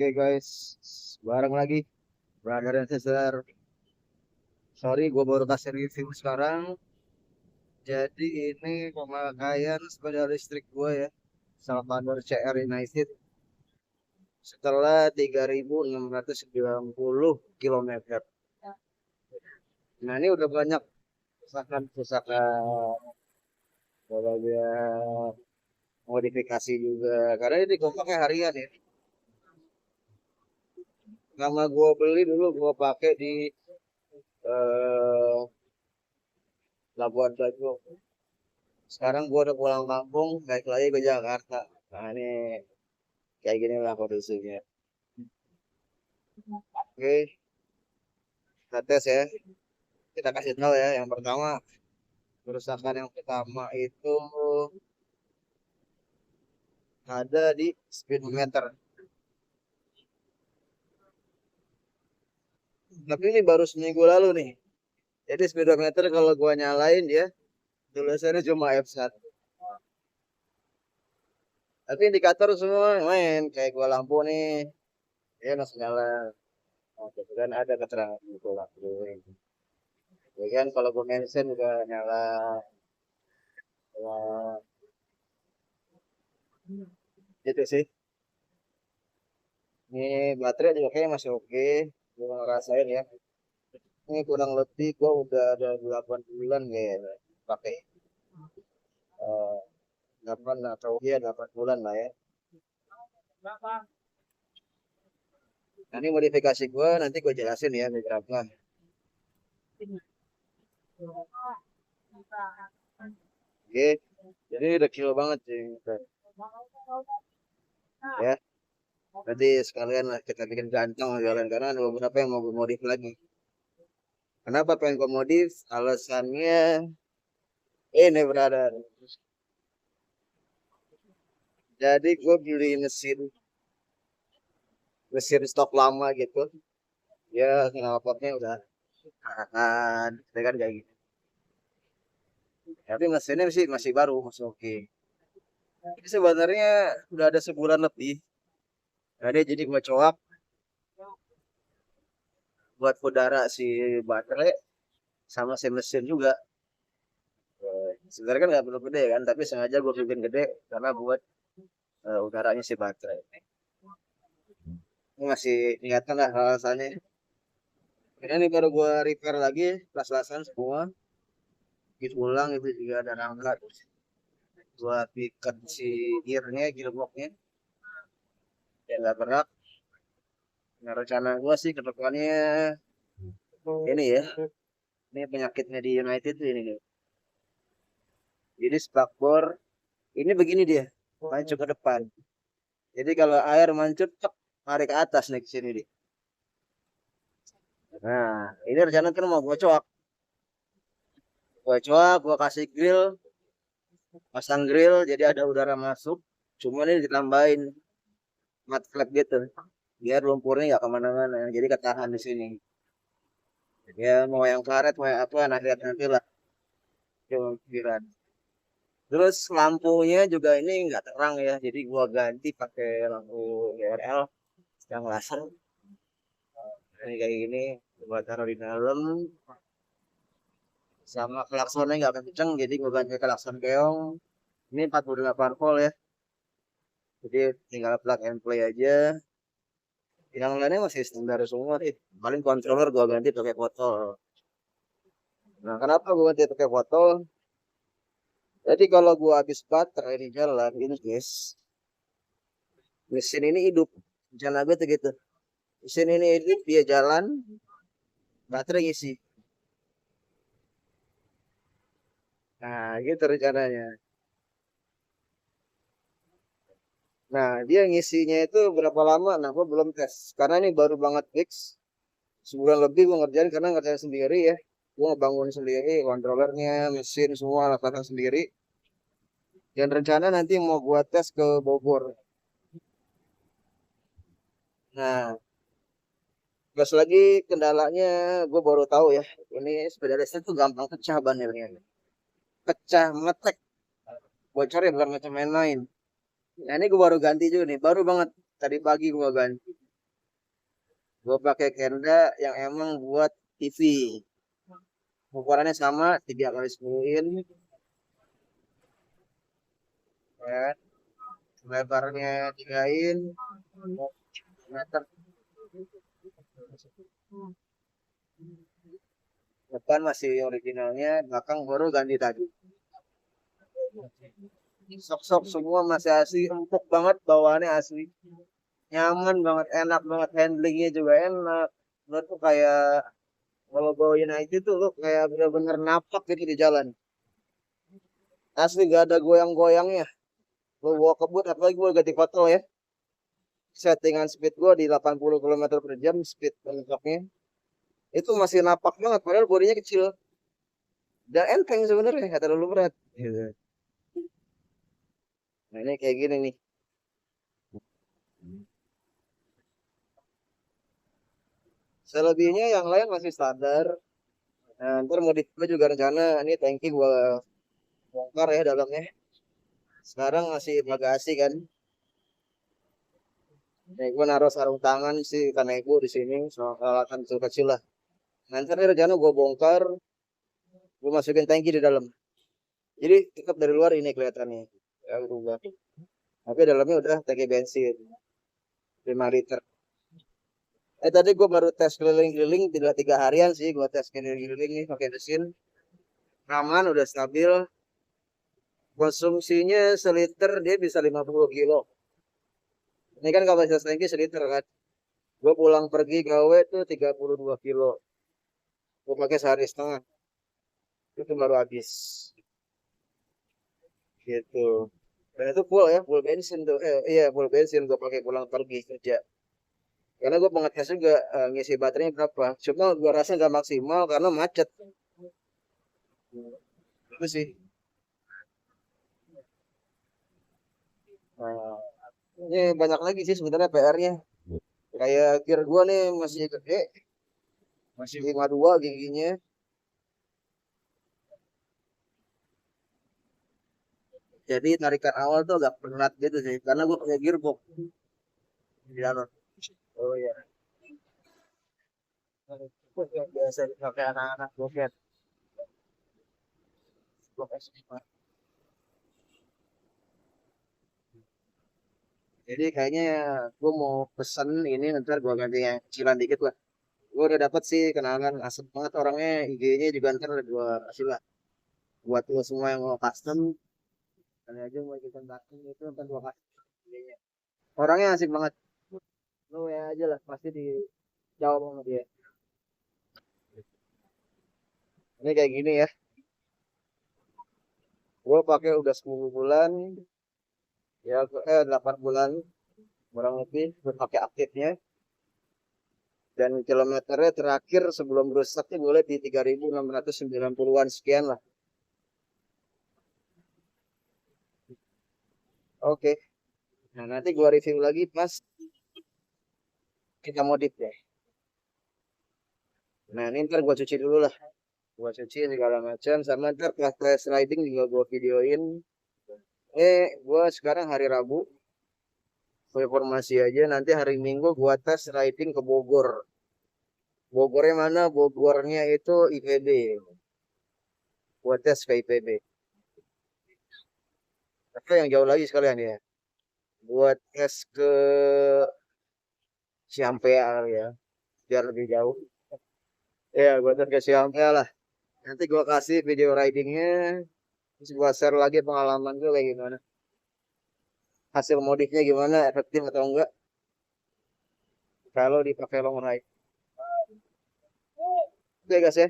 Oke guys, bareng lagi, brother and sister. Sorry, gue baru kasih review sekarang. Jadi ini pemakaian sepeda listrik gue ya, Salvador CR United. Setelah 3.690 kilometer. Nah ini udah banyak kesakan-kesakan, kalau dia modifikasi juga. Karena ini gue pakai harian ya. Nama gue beli dulu gue pakai di eh, Labuan Bajo. Sekarang gua udah pulang kampung, balik lagi ke Jakarta. Nah ini kayak gini lah kondisinya. Oke, kita tes ya. Kita kasih tahu ya. Yang pertama, kerusakan yang pertama itu ada di speedometer. Tapi ini baru seminggu lalu nih. Jadi speedometer kalau gua nyalain dia, tulisannya cuma F1. Tapi indikator semua main. Kayak gua lampu nih, dia langsung nyala. Oh, gitu kan ada keterangan gitu lah. Ya kan kalau gue mention juga nyala. Ya, gitu sih. Ini baterai juga kayaknya masih oke. Gue ngerasain ya. Ini kurang lebih gue udah ada 8 bulan kayaknya pakai. eh 8 atau iya 8 bulan lah ya. Nah, ini modifikasi gue nanti gue jelasin ya beberapa. Oke. Jadi udah kilo banget sih. Ya. Nanti sekalian lah kita bikin ganteng jalan karena ada beberapa yang mau gue modif lagi. Kenapa pengen gue modif? Alasannya ini brother. Jadi gue beli mesin stok lama gitu. Ya knalpotnya udah karakan, kan kayak gitu. Tapi mesinnya masih baru, masih oke. Ini sebenarnya udah ada sebulan lebih. Jadi gue coak buat udara si baterai sama si mesin juga. Sebenarnya kan nggak perlu gede kan, tapi sengaja gue bikin gede karena buat udaranya si baterai. Ini masih ingatkan lah alasannya. Ini baru gue repair lagi, las-lasan semua. Bikin ulang itu juga ada rangka. Buat ikat si gearnya, gearboxnya. Ya nggak berat. Nah, rencana gue sih ke depannya ini ya. Ini penyakitnya di United ini nih. Jadi spakbor ini begini dia, mancung ke depan. Jadi kalau air mancur, cek, tarik ke atas nih ke sini dia. Nah, ini rencana kan mau gue coak. Gue coak, gue kasih grill, pasang grill, jadi ada udara masuk. Cuma ini ditambahin mat flap gitu, biar lumpurnya nggak kemana-mana. Jadi ketahan di sini. Ya mau yang karet, mau yang apa, nah lihat nanti lah. Cuma pikiran. Terus lampunya juga ini nggak terang ya, jadi gua ganti pakai lampu DRL yang laser. Ini kayak gini, gua taruh di dalam. Sama klaksonnya nggak kenceng, jadi gua ganti klakson keong. Ini 48 volt ya, jadi tinggal plug and play aja. Yang lainnya masih standar semua sih. Paling controller gua ganti pakai botol. Nah, kenapa gua ganti pakai botol? Jadi kalau gua habis baterai di jalan, ini guys, mesin ini hidup. Jalan gue tuh gitu. Mesin ini hidup, dia jalan, baterai isi. Nah, gitu rencananya. Nah, dia ngisinya itu berapa lama? Nah, gue belum tes. Karena ini baru banget fix. Sebulan lebih gue ngerjain karena ngerjain sendiri ya. Gue ngebangun sendiri, controllernya, mesin, semua lakukan sendiri. Dan rencana nanti mau buat tes ke Bogor. Nah, plus lagi kendalanya gue baru tahu ya. Ini sepeda listrik tuh gampang pecah bannya. Pecah, meletek. Bocornya bukan macam main-main. Nah, ini gue baru ganti juga nih. Baru banget. Tadi pagi gue ganti. Gue pakai Kenda yang emang buat TV. Ukurannya sama 3 kali 10 in, ya. Lebarnya 3 in, meter. Depan masih originalnya, belakang baru ganti tadi. Sok-sok semua masih asli, empuk banget bawaannya asli. Nyaman banget, enak banget, handlingnya juga enak. Lo tuh kayak kalau bawain itu tuh lo kayak bener-bener napak gitu di jalan. Asli gak ada goyang-goyangnya. Lo bawa kebut, apalagi gue ganti kotel ya. Settingan speed gue di 80 km per jam, speed mentoknya. Itu masih napak banget, padahal bodinya kecil. Dan enteng sebenarnya, gak terlalu berat. Gitu. Nah ini kayak gini nih. Selebihnya yang lain masih standar. Nah, ntar modif gue juga rencana, ini tangki gue bongkar ya dalamnya. Sekarang masih bagasi kan. Nih gue naruh sarung tangan sih karena ibu di sini soal peralatan kecil kecil lah. Nanti nih rencana gue bongkar, gue masukin tangki di dalam. Jadi tetap dari luar ini kelihatannya ya berubah. Tapi dalamnya udah tangki bensin 5 liter. Tadi gue baru tes keliling-keliling, tidak 3 harian sih gue tes keliling-keliling nih pakai mesin. Aman, udah stabil. Konsumsinya seliter dia bisa 50 kilo. Ini kan kapasitas tangki seliter kan. Gue pulang pergi gawe tuh 32 kilo. Gue pakai sehari setengah. Itu baru habis. Gitu. Dan itu full ya, full bensin tuh. Iya, full bensin gue pakai pulang pergi kerja. Karena gue pengetes juga ngisi baterainya berapa. Cuma gue rasa nggak maksimal karena macet. Itu sih. Nah, ini banyak lagi sih sebenarnya PR-nya. Kayak gear gue nih masih gede, masih 52 giginya. Jadi tarikan awal tuh agak berat gitu sih. Karena gue pakai gearbox di dalam. Oh iya. Biasa pakai anak-anak boket. Jadi kayaknya gue mau pesen ini ntar gue ganti yang kecilan dikit lah. Gue udah dapet sih kenalan asep banget orangnya, IG-nya juga ntar gue kasih lah. Buat lo semua yang mau custom, kali aja mau ikutan custom itu ntar gue kasih IG-nya. Orangnya asik banget. Lo ya aja lah, pasti dijawab sama dia. Ini kayak gini ya. Gue pakai udah 10 bulan, ya 8 bulan kurang lebih gue pakai aktifnya. Dan kilometernya terakhir sebelum rusaknya boleh di 3.690-an sekian lah. Oke. Nah, nanti gua review lagi pas kita modif ya. Nah, ini ntar gua cuci dulu lah. Gua cuci segala macam. Sama ntar pas test riding juga gua videoin. Gua sekarang hari Rabu. Gua informasi aja. Nanti hari Minggu gua tes riding ke Bogor. Bogornya mana? Bogornya itu IPB. Gua tes ke IPB. Tapi yang jauh lagi sekalian ya. Buat tes ke Ciampea kali ya. Biar lebih jauh. Ya, gua tes ke Ciampea lah. Nanti gua kasih video ridingnya. Terus gua share lagi pengalaman gue kayak gimana. Hasil modifnya gimana, efektif atau enggak. Kalau dipakai long ride. Oke guys ya.